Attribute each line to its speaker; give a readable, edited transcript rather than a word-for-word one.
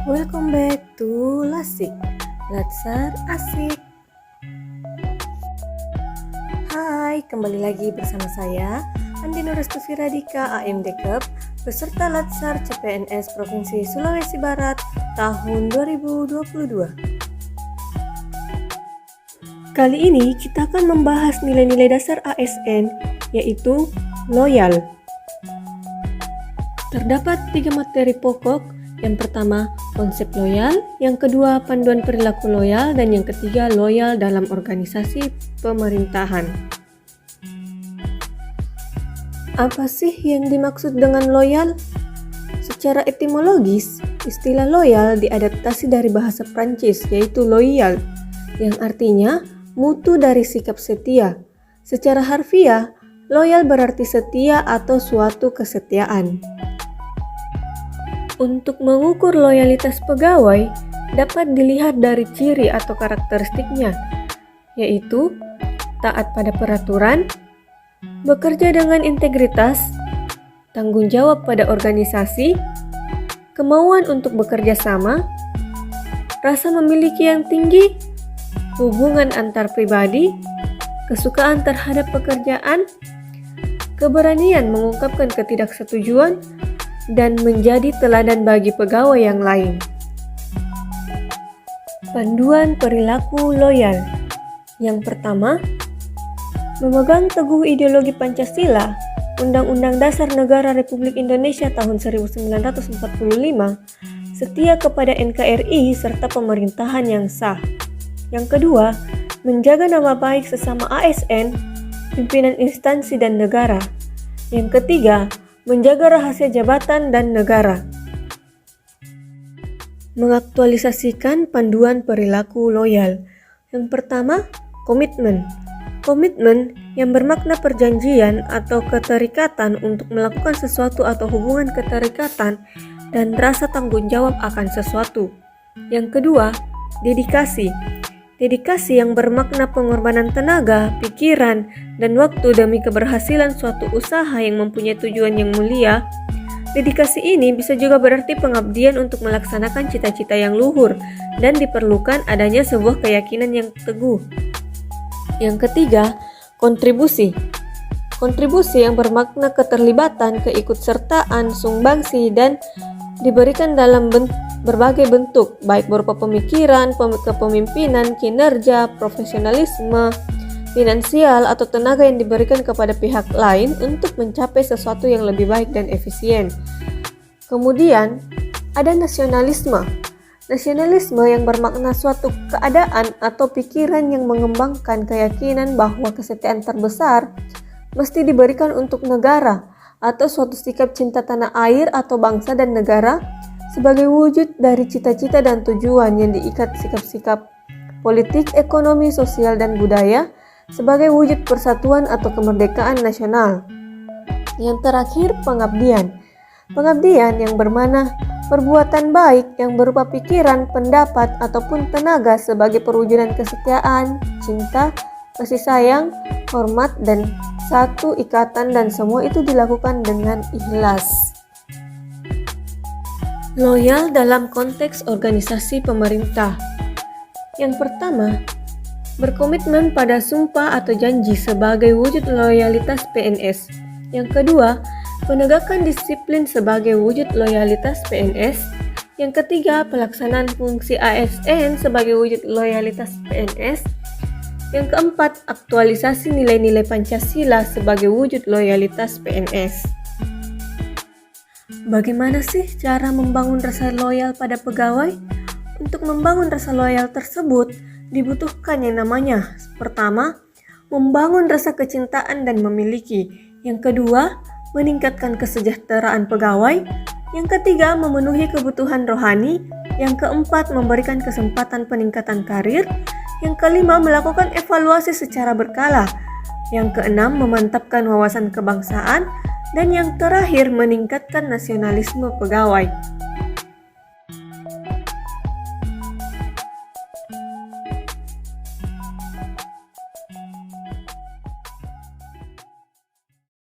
Speaker 1: Welcome back to Lasik, Latsar Asik. Hai, kembali lagi bersama saya Andi Nurestufi Radika AMD Kep, peserta Latsar CPNS Provinsi Sulawesi Barat tahun 2022. Kali ini kita akan membahas nilai-nilai dasar ASN, yaitu loyal. Terdapat 3 materi pokok. Yang pertama, konsep loyal. Yang kedua, panduan perilaku loyal. Dan yang ketiga, loyal dalam organisasi pemerintahan. Apa sih yang dimaksud dengan loyal? Secara etimologis, istilah loyal diadaptasi dari bahasa Prancis, yaitu loyal, yang artinya mutu dari sikap setia. Secara harfiah, loyal berarti setia atau suatu kesetiaan. Untuk mengukur loyalitas pegawai dapat dilihat dari ciri atau karakteristiknya, yaitu taat pada peraturan, bekerja dengan integritas, tanggung jawab pada organisasi, kemauan untuk bekerja sama, rasa memiliki yang tinggi, hubungan antar pribadi, kesukaan terhadap pekerjaan, keberanian mengungkapkan ketidaksetujuan, dan menjadi teladan bagi pegawai yang lain. Panduan perilaku loyal. Yang pertama, memegang teguh ideologi Pancasila, Undang-Undang Dasar Negara Republik Indonesia tahun 1945, setia kepada NKRI serta pemerintahan yang sah. Yang kedua, menjaga nama baik sesama ASN, pimpinan instansi dan negara. Yang ketiga, menjaga rahasia jabatan dan negara. Mengaktualisasikan panduan perilaku loyal. Yang pertama, komitmen. Komitmen yang bermakna perjanjian atau keterikatan untuk melakukan sesuatu atau hubungan keterikatan dan rasa tanggung jawab akan sesuatu. Yang kedua, dedikasi. Dedikasi yang bermakna pengorbanan tenaga, pikiran, dan waktu demi keberhasilan suatu usaha yang mempunyai tujuan yang mulia. Dedikasi ini bisa juga berarti pengabdian untuk melaksanakan cita-cita yang luhur dan diperlukan adanya sebuah keyakinan yang teguh. Yang ketiga, kontribusi. Kontribusi yang bermakna keterlibatan, keikutsertaan, sumbangsi, dan diberikan dalam berbagai bentuk, baik berupa pemikiran, kepemimpinan, kinerja, profesionalisme, finansial, atau tenaga yang diberikan kepada pihak lain untuk mencapai sesuatu yang lebih baik dan efisien. Kemudian, ada nasionalisme. Nasionalisme yang bermakna suatu keadaan atau pikiran yang mengembangkan keyakinan bahwa kesetiaan terbesar mesti diberikan untuk negara, atau suatu sikap cinta tanah air atau bangsa dan negara sebagai wujud dari cita-cita dan tujuan yang diikat sikap-sikap politik, ekonomi, sosial, dan budaya sebagai wujud persatuan atau kemerdekaan nasional. Yang terakhir, pengabdian. Pengabdian yang bermakna perbuatan baik yang berupa pikiran, pendapat, ataupun tenaga sebagai perwujudan kesetiaan, cinta, kasih sayang, hormat, dan satu ikatan, dan semua itu dilakukan dengan ikhlas. Loyal dalam konteks organisasi pemerintah. Yang pertama, berkomitmen pada sumpah atau janji sebagai wujud loyalitas PNS. Yang kedua, penegakan disiplin sebagai wujud loyalitas PNS. Yang ketiga, pelaksanaan fungsi ASN sebagai wujud loyalitas PNS. Yang keempat, aktualisasi nilai-nilai Pancasila sebagai wujud loyalitas PNS. Bagaimana sih cara membangun rasa loyal pada pegawai? Untuk membangun rasa loyal tersebut, dibutuhkan yang namanya: pertama, membangun rasa kecintaan dan memiliki. Yang kedua, meningkatkan kesejahteraan pegawai. Yang ketiga, memenuhi kebutuhan rohani. Yang keempat, memberikan kesempatan peningkatan karir. Yang kelima, melakukan evaluasi secara berkala. Yang keenam, memantapkan wawasan kebangsaan. Dan yang terakhir, meningkatkan nasionalisme pegawai.